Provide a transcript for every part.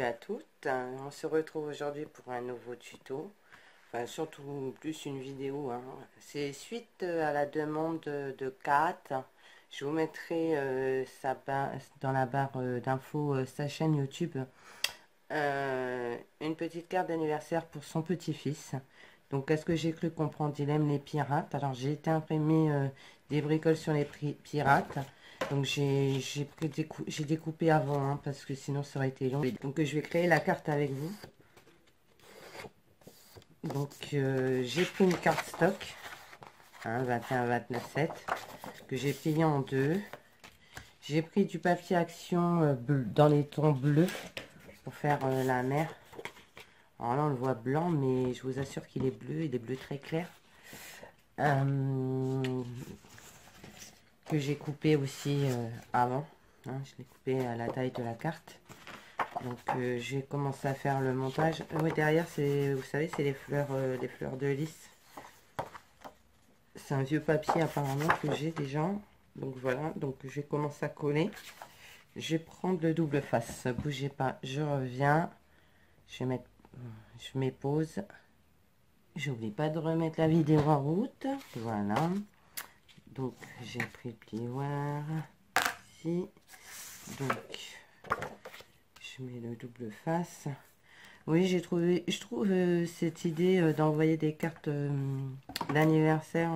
salut à toutes, on se retrouve aujourd'hui pour un nouveau tuto, enfin surtout plus une vidéo, hein. C'est suite à la demande de Kat. Je vous mettrai dans la barre d'infos sa chaîne YouTube, une petite carte d'anniversaire pour son petit-fils. Donc à ce que j'ai cru comprendre, il aime les pirates. Alors j'ai été imprimer des bricoles sur les pirates. Donc j'ai découpé avant, hein, parce que sinon ça aurait été long. Donc je vais créer la carte avec vous. Donc j'ai pris une carte stock, hein, 21-29-7, que j'ai plié en deux. J'ai pris du papier action dans les tons bleus pour faire la mer. Alors là on le voit blanc, mais je vous assure qu'il est bleu, il est bleu très clair. Que j'ai coupé aussi avant, hein, je l'ai coupé à la taille de la carte. Donc j'ai commencé à faire le montage. Oui, derrière, c'est, vous savez, c'est les fleurs de lys. C'est un vieux papier apparemment que j'ai déjà. Donc voilà, donc je vais commencer à coller. Je vais prendre le double face. Bougez pas, je reviens. Je mets pause. J'oublie pas de remettre la vidéo en route. Voilà. Donc j'ai pris le plioir ici. Donc je mets le double face. Oui, je trouve cette idée d'envoyer des cartes d'anniversaire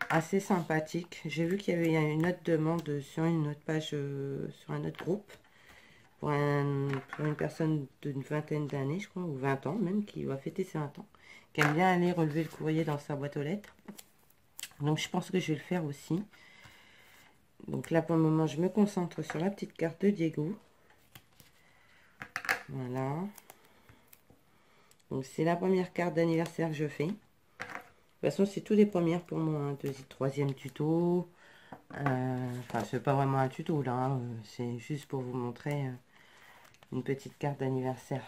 assez sympathique. J'ai vu qu'il y avait une autre demande sur une autre page, sur un autre groupe, pour une personne d'une vingtaine d'années, je crois, ou 20 ans même, qui va fêter ses 20 ans, qui aime bien aller relever le courrier dans sa boîte aux lettres. Donc je pense que je vais le faire aussi. Donc là pour le moment je me concentre sur la petite carte de Diego. Voilà. Donc c'est la première carte d'anniversaire que je fais. De toute façon c'est tous les premières pour moi, hein. Troisième tuto. Enfin c'est pas vraiment un tuto là, hein. C'est juste pour vous montrer une petite carte d'anniversaire.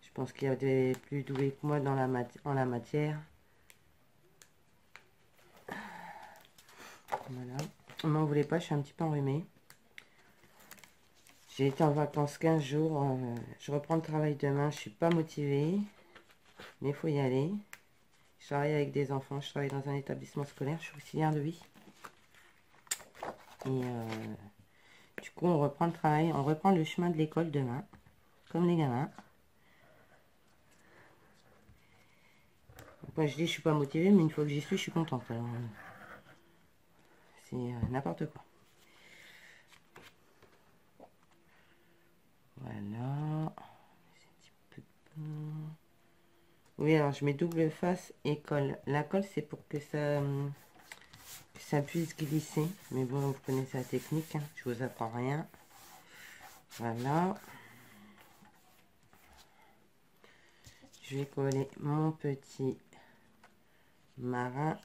Je pense qu'il y a des plus doués que moi en la matière. Voilà. Ne m'en voulez pas, je suis un petit peu enrhumée. J'ai été en vacances 15 jours. Je reprends le travail demain. Je suis pas motivée, mais il faut y aller. Je travaille avec des enfants. Je travaille dans un établissement scolaire. Je suis auxiliaire de vie. Et du coup, on reprend le travail. On reprend le chemin de l'école demain, comme les gamins. Moi, je dis, je suis pas motivée, mais une fois que j'y suis, je suis contente. Alors, c'est n'importe quoi. Voilà. Oui, alors je mets double face et colle. La colle, c'est pour que ça puisse glisser. Mais bon, vous connaissez la technique, hein. Je vous apprends rien. Voilà. Je vais coller mon petit marin.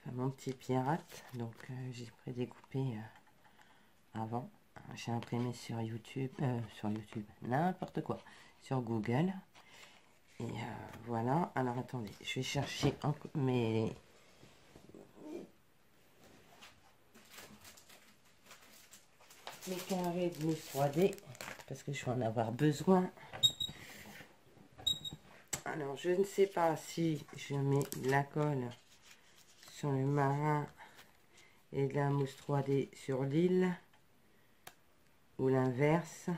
Enfin, mon petit pirate. Donc, j'ai prédécoupé avant. J'ai imprimé sur YouTube, n'importe quoi, sur Google. Et voilà. Alors attendez, je vais chercher mes carrés de mousse 3D parce que je vais en avoir besoin. Alors je ne sais pas si je mets de la colle sur le marin et de la mousse 3D sur l'île ou l'inverse.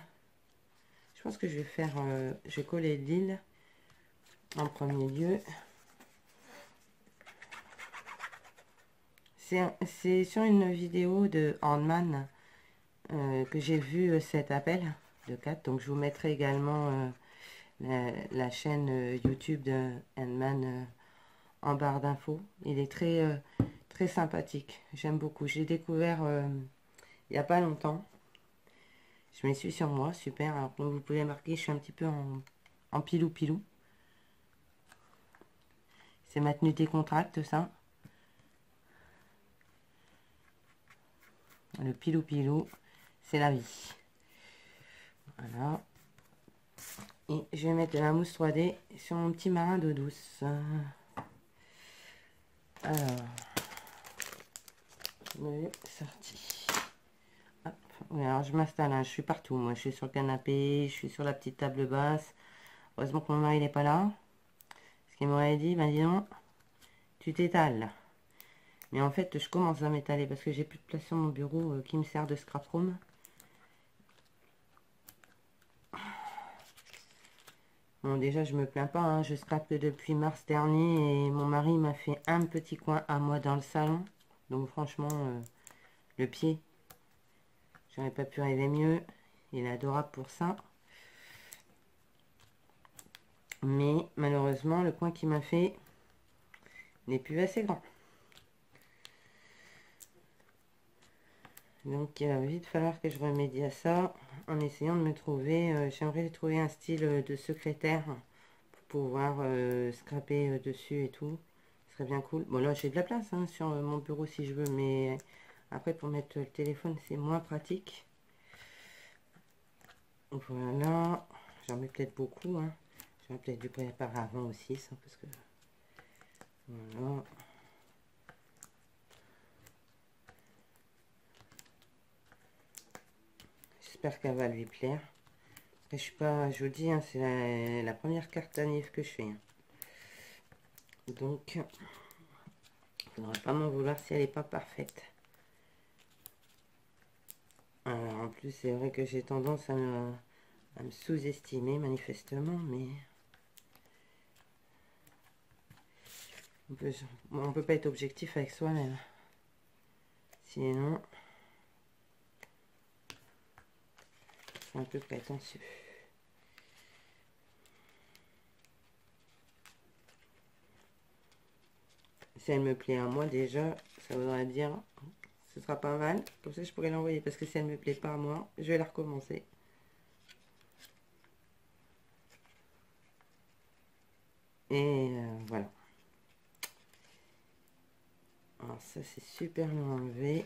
Je pense que je vais faire, je vais coller l'île en premier lieu. C'est sur une vidéo de Handman que j'ai vu cet appel de 4. Donc je vous mettrai également la chaîne YouTube de Handman en barre d'infos. Il est très sympathique. J'aime beaucoup. Je l'ai découvert il n'y a pas longtemps. Je m'y suis sur moi. Super. Alors comme vous pouvez remarquer, je suis un petit peu en pilou-pilou. C'est ma tenue décontracte, ça. Le pilou-pilou, c'est la vie. Voilà. Et je vais mettre de la mousse 3D sur mon petit marin d'eau douce. Alors, c'est sorti. Oui, alors je m'installe, hein, je suis partout. Moi, je suis sur le canapé, je suis sur la petite table basse. Heureusement que mon mari n'est pas là. Ce qu'il m'aurait dit, bah dis donc, tu t'étales là. Mais en fait, je commence à m'étaler parce que j'ai plus de place sur mon bureau qui me sert de scrap room. Bon, déjà, je me plains pas, hein, je scrape depuis mars dernier et mon mari m'a fait un petit coin à moi dans le salon. Donc franchement, le pied, j'aurais pas pu rêver mieux. Il est adorable pour ça. Mais malheureusement, le coin qu'il m'a fait n'est plus assez grand. Donc il va vite falloir que je remédie à ça en essayant de me trouver, j'aimerais trouver un style de secrétaire pour pouvoir scraper dessus et tout. Ce serait bien cool. Bon là j'ai de la place hein, sur mon bureau si je veux, mais après pour mettre le téléphone c'est moins pratique. Voilà, j'en mets peut-être beaucoup. Hein. J'aurais peut-être dû préparer avant aussi ça parce que voilà. J'espère qu'elle va lui plaire. Je suis pas, je vous dis, hein, c'est la première carte anniv que je fais. Hein. Donc, il ne faudra pas m'en vouloir si elle n'est pas parfaite. Alors, en plus, c'est vrai que j'ai tendance à me sous-estimer manifestement, mais on peut pas être objectif avec soi-même. Sinon, c'est un peu prétentieux. Si elle me plaît à moi déjà, ça voudrait dire ce sera pas mal. Comme ça, je pourrais l'envoyer parce que si elle me plaît pas à moi, je vais la recommencer. Et voilà. Alors ça, c'est super long à enlever.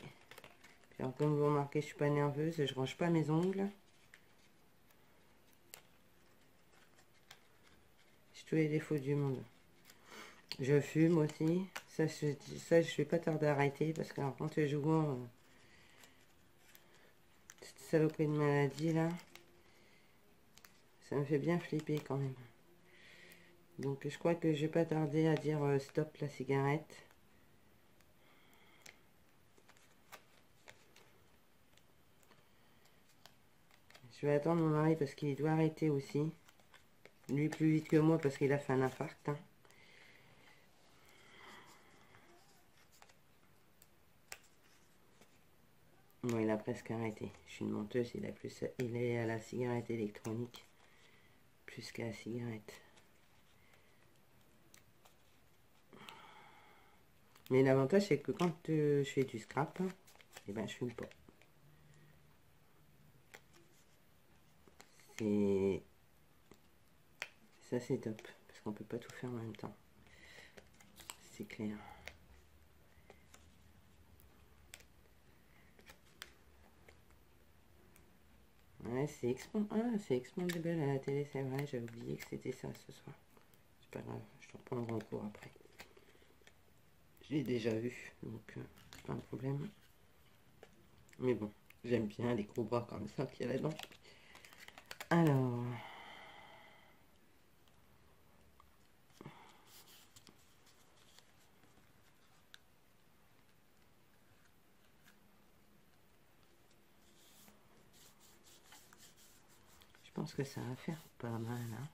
Puis alors, comme vous remarquez, je suis pas nerveuse, je range pas mes ongles. J'ai tous les défauts du monde. Je fume aussi. Ça, je vais pas tarder à arrêter parce que alors, quand je vois cette saloperie de maladie là, ça me fait bien flipper quand même. Donc je crois que je vais pas tarder à dire stop la cigarette. Je vais attendre mon mari parce qu'il doit arrêter aussi. Lui plus vite que moi parce qu'il a fait un infarct. Hein. Bon, il a presque arrêté. Je suis une menteuse, il est à la cigarette électronique plus qu'à la cigarette. Mais l'avantage c'est que quand je fais du scrap, eh ben je fume pas. C'est ça c'est top parce qu'on peut pas tout faire en même temps. C'est clair. Ouais, c'est Expandable à la télé, c'est vrai, j'ai oublié que c'était ça ce soir. C'est pas grave, je t'en prendrai en cours après. Je l'ai déjà vu, donc c'est pas un problème. Mais bon, j'aime bien les gros bras comme ça qu'il y a là-dedans. Alors... je pense que ça va faire pas mal. Hein.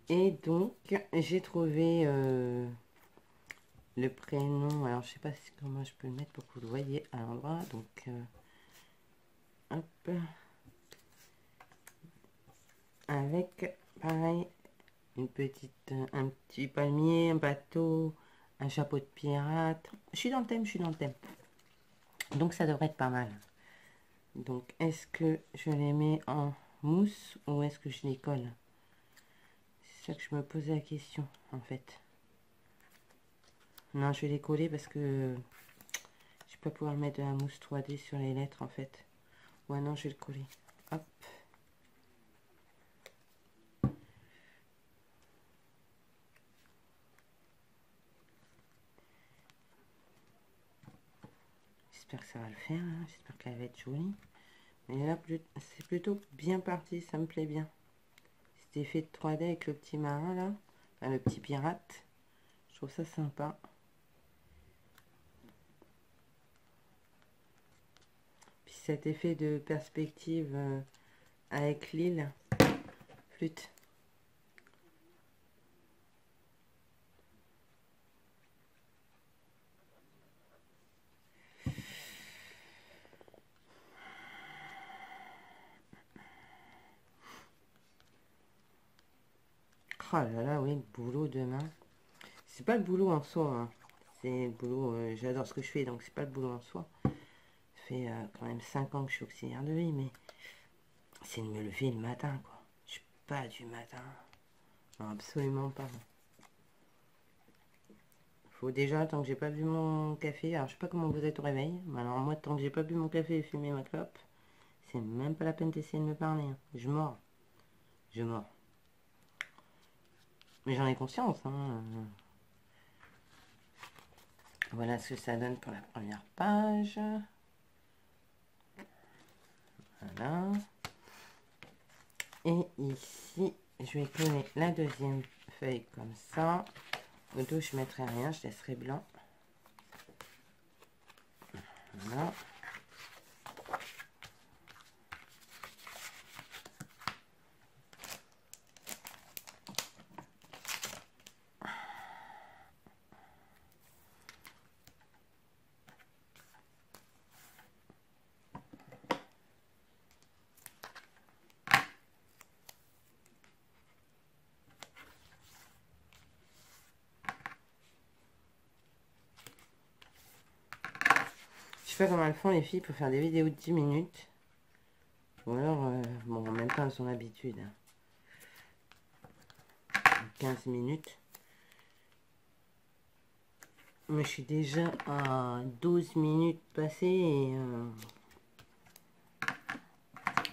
Et donc, j'ai trouvé le prénom. Alors, je sais pas comment je peux le mettre pour que vous le voyez à l'endroit. Donc, hop. Avec, pareil, une petite, un petit palmier, un bateau, un chapeau de pirate. Je suis dans le thème, je suis dans le thème. Donc, ça devrait être pas mal. Donc, est-ce que je les mets en mousse ou est-ce que je les colle? C'est ça que je me posais la question, en fait. Non, je vais les coller parce que je vais pas pouvoir mettre de la mousse 3D sur les lettres, en fait. Ouais, non, je vais le coller. Hop. j'espère que ça va le faire, hein. J'espère qu'elle va être jolie. Mais là, c'est plutôt bien parti, ça me plaît bien. Cet effet de 3D avec le petit marin, là. Enfin, le petit pirate. Je trouve ça sympa. Puis cet effet de perspective avec l'île. Flûte. Oh là là, oui, le boulot demain. C'est pas le boulot en soi, hein. C'est le boulot, j'adore ce que je fais, donc c'est pas le boulot en soi. Ça fait quand même 5 ans que je suis auxiliaire de vie, mais c'est de me lever le matin, quoi. Je suis pas du matin. Non, absolument pas. Faut déjà, tant que j'ai pas bu mon café, alors je sais pas comment vous êtes au réveil, mais alors moi, tant que j'ai pas bu mon café et fumé ma clope, c'est même pas la peine d'essayer de me parler, hein. Je mords. Je mords. Mais j'en ai conscience, hein. Voilà ce que ça donne pour la première page. Voilà. Et ici, je vais coller la deuxième feuille comme ça. Au dos, je ne mettrai rien, je laisserai blanc. Voilà. Je sais pas comment elles font les filles pour faire des vidéos de 10 minutes. Ou alors, bon, en même temps, elles ont l'habitude. 15 minutes. Moi, je suis déjà à 12 minutes passées et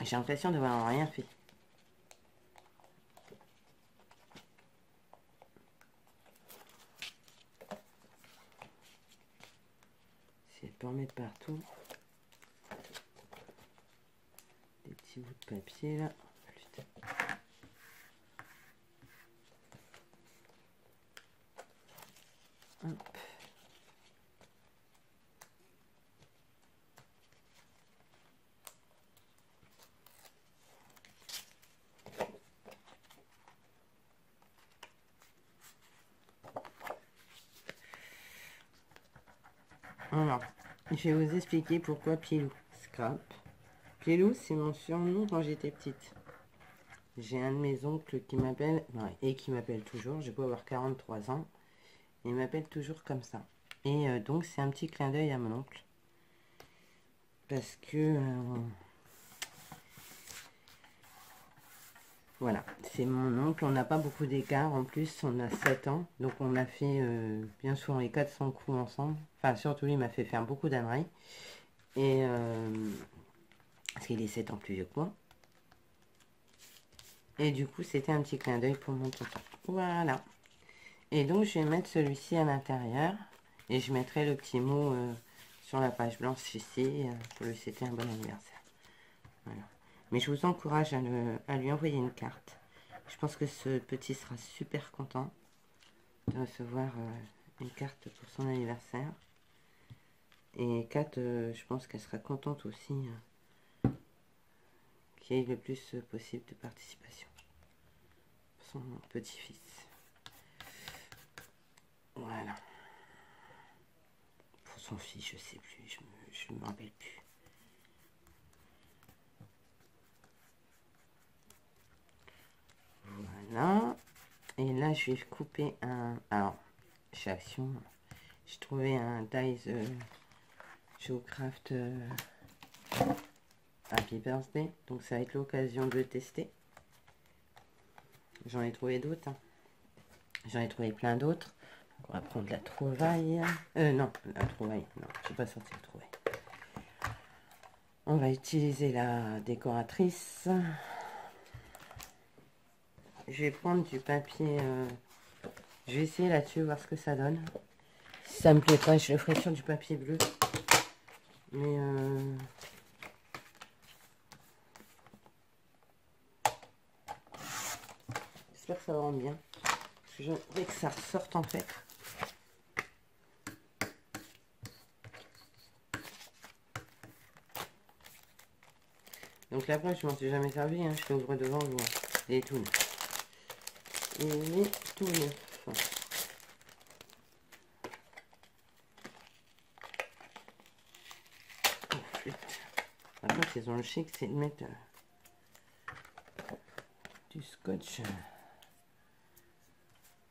j'ai l'impression d'avoir rien fait. C'est pas en mettre partout. Des petits bouts de papier là. Putain. Hop. Alors, je vais vous expliquer pourquoi Pielou. Scrap. Pielou, c'est mon surnom quand j'étais petite. J'ai un de mes oncles qui m'appelle, et qui m'appelle toujours, j'ai beau avoir 43 ans, il m'appelle toujours comme ça. Et donc, c'est un petit clin d'œil à mon oncle. Parce que... voilà, c'est mon oncle, on n'a pas beaucoup d'écart, en plus on a 7 ans, donc on a fait bien souvent les 400 coups ensemble, enfin surtout lui il m'a fait faire beaucoup d'âneries, et parce qu'il est 7 ans plus vieux que moi, et du coup c'était un petit clin d'œil pour mon tonton, voilà, et donc je vais mettre celui-ci à l'intérieur, et je mettrai le petit mot sur la page blanche ici, pour lui souhaiter un bon anniversaire, voilà. Mais je vous encourage à lui envoyer une carte. Je pense que ce petit sera super content de recevoir une carte pour son anniversaire. Et Kat, je pense qu'elle sera contente aussi qu'il y ait le plus possible de participation pour son petit-fils. Voilà. Pour son fils, je sais plus, je ne me rappelle plus. Voilà. Et là, je vais couper un... Alors, chez Action, j'ai trouvé un Dies Geocraft Happy Birthday. Donc, ça va être l'occasion de le tester. J'en ai trouvé d'autres. Hein. J'en ai trouvé plein d'autres. On va prendre la trouvaille. Non, la trouvaille. Non, je n'ai pas sorti la trouvaille. On va utiliser la décoratrice. Je vais prendre du papier. Je vais essayer là-dessus, voir ce que ça donne. Si ça me plaît pas, je le ferai sur du papier bleu. Mais j'espère que ça va rendre bien. Parce que je voudrais que ça ressorte en fait. Donc la broche, je m'en suis jamais servi, hein. Je l'ouvre devant vous. Il est tout neuf. Il est tout neuf. Oh, flûte. Par contre, ils ont le chic, c'est de mettre du scotch.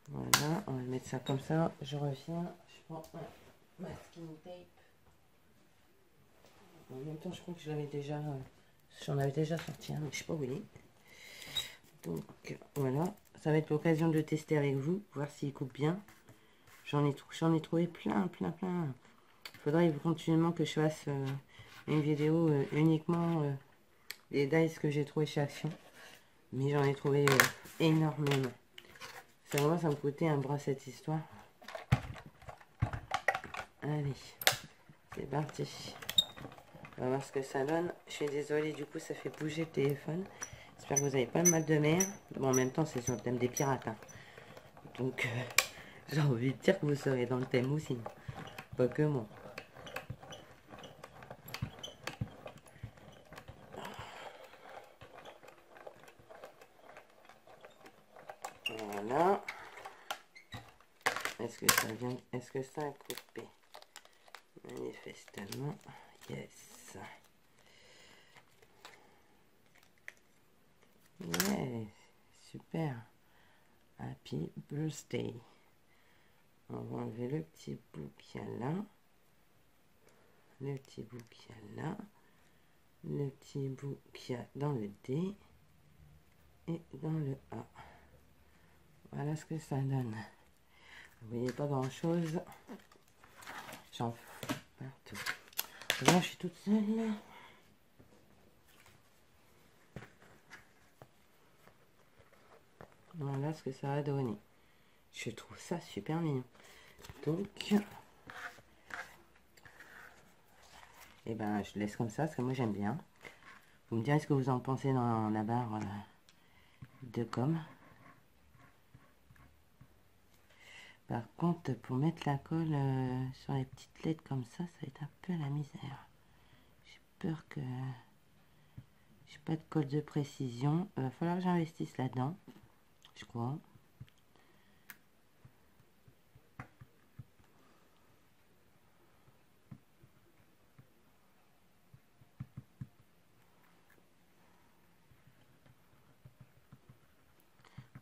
Voilà, on va mettre ça comme ça. Je reviens, je prends ma masking tape. En même temps, je crois que je l'avais déjà, j'en avais déjà sorti un, mais je sais pas où il est. Donc voilà, ça va être l'occasion de tester avec vous, voir s'il coupe bien. J'en ai trouvé plein. Il faudrait continuellement que je fasse une vidéo uniquement des dies que j'ai trouvé chez Action. Mais j'en ai trouvé énormément. Ça commence à me coûter un bras cette histoire. Allez, c'est parti. On va voir ce que ça donne. Je suis désolée, du coup, ça fait bouger le téléphone. J'espère que vous n'avez pas le mal de mer. Bon, en même temps, c'est sur le thème des pirates. Hein. Donc, j'ai envie de dire que vous serez dans le thème aussi. Pas que moi. Voilà. Est-ce que ça vient? Est-ce que ça a coupé? Manifestement, yes. Ouais, super. Happy birthday. On va enlever le petit bout qu'il y a là. Le petit bout qu'il y a là. Le petit bout qu'il y a dans le D. Et dans le A. Voilà ce que ça donne. Vous voyez pas grand chose. J'en fous partout. Là, je suis toute seule. Voilà ce que ça a donné. Je trouve ça super mignon. Donc, et ben, je laisse comme ça parce que moi j'aime bien. Vous me direz ce que vous en pensez dans la barre de com. Par contre, pour mettre la colle sur les petites lettres comme ça va être un peu la misère. J'ai peur que j'ai pas de colle de précision. Il va falloir que j'investisse là-dedans, je crois.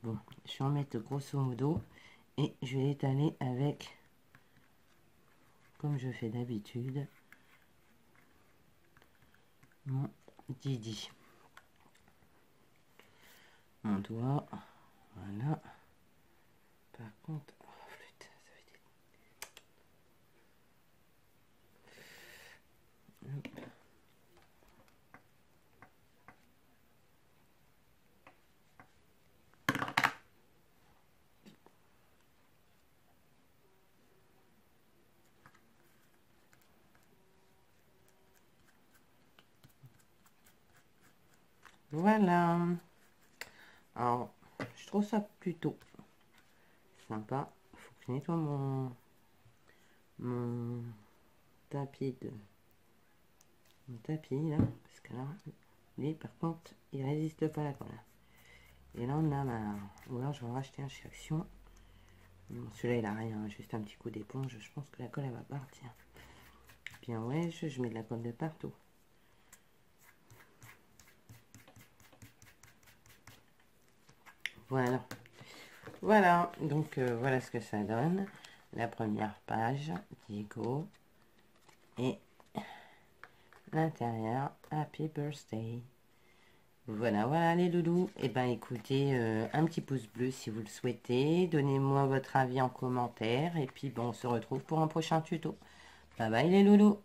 Bon, je vais en mettre grosso modo et je vais étaler avec, comme je fais d'habitude, mon Didi. Mon doigt, voilà. Par contre, oh, flûte, ça fait des... Hop. Voilà. Alors, je trouve ça plutôt sympa. Faut que je nettoie mon tapis là, parce que là, lui par contre, il résiste pas à la colle. Et là, on a marre. Ou alors, je vais en racheter un chez Action. Celui-là, il a rien, juste un petit coup d'éponge. Je pense que la colle, elle va partir. Bien ouais, je mets de la colle de partout. Voilà. Voilà, donc voilà ce que ça donne. La première page, Diego. Et l'intérieur, Happy Birthday. Voilà les loulous. Et ben écoutez, un petit pouce bleu si vous le souhaitez. Donnez-moi votre avis en commentaire. Et puis bon, on se retrouve pour un prochain tuto. Bye bye les loulous.